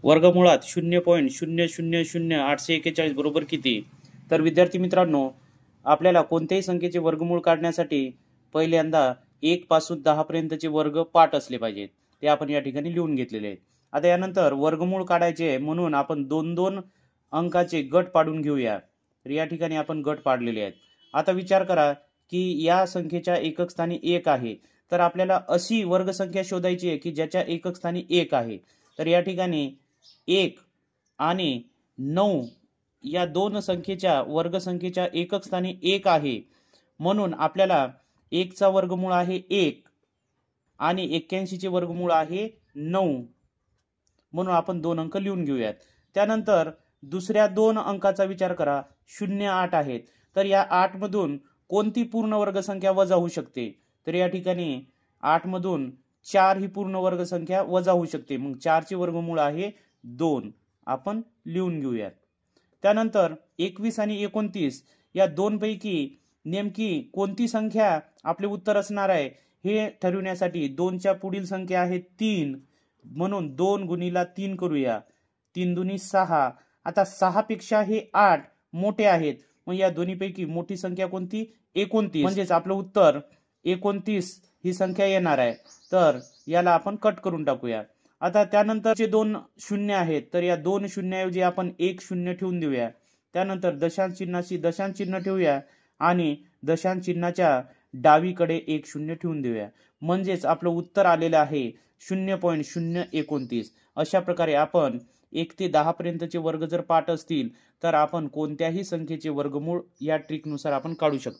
वर्गमुळात 0.000841 बरोबर किती? तर विद्यार्थी मित्रांनो, आपल्याला कोणत्याही संख्येचे वर्गमूळ काढण्यासाठी पहिल्यांदा 1 पासून 10 पर्यंतचे वर्ग पाठ असले पाहिजेत. ते आपण या ठिकाणी लिहून घेतलेले आहेत. आता यानंतर वर्गमूळ काढायचे म्हणून आपण 2-2 अंकाचे गट पाडून घेऊया. तर या ठिकाणी आपण गट पाडलेले आहेत. आता विचार करा की या संख्येच्या एकक स्थानी 1 आहे. तर आपल्याला अशी वर्गसंख्या शोधायची आहे की ज्याच्या एकक स्थानी 1 आहे. तर या ठिकाणी 1 आणि 9 या दोन संख्येच्या वर्गसंख्येच्या एकक स्थानी 1 आहे. म्हणून आपल्याला 1 चा वर्गमूळ आहे 1 आणि 81 चे वर्गमूळ आहे 9. म्हणून आपण 2 अंक लिहून घेऊयात. त्यानंतर दुसऱ्या 2 अंकाचा विचार करा. 08 आहेत. तर या 8 मधून कोणती पूर्ण वर्गसंख्या वजा होऊ शकते? तर या ठिकाणी 8 मधून 4 ही पूर्ण वर्गसंख्या वजा होऊ शकते. मग 4 चे वर्गमूळ आहे 2. आपण लिहून घेऊयात. त्यानंतर 21 आणि 29 या दोन पैकी नेमकी कोणती संख्या आपले उत्तर असणार आहे हे ठरविण्यासाठी 2च्या पुढील संख्या आहे 3. म्हणून 2 गुणिला 3 करूया. 3 दुनी 6. आता 6 पेक्षा हे 8 मोठे आहेत. मग या दोन्हीपैकी मोठी संख्या कोणती? 29. म्हणजेच आपलं उत्तर 29 ही संख्या येणार आहे. तर याला आपण कट करून टाकूया. आता त्यानंतरचे 2 शून्य आहेत. तर या 2 शून्याऐवजी आपण 1 शून्य ठेवून देऊया. त्यानंतर दशांश चिन्हाशी दशांश चिन्ह ठेवूया आणि दशांश चिन्हाच्या डावीकडे 1 शून्य ठेवून देऊया. म्हणजेच आपलं उत्तर आलेलं आहे 0.029. अशा प्रकारे आपण 1 ते 10 पर्यंतचे वर्ग जर पाठ असतील तर आपण कोणत्याही संख्येचे वर्गमूळ या ट्रिकनुसार आपण काढू शकतो.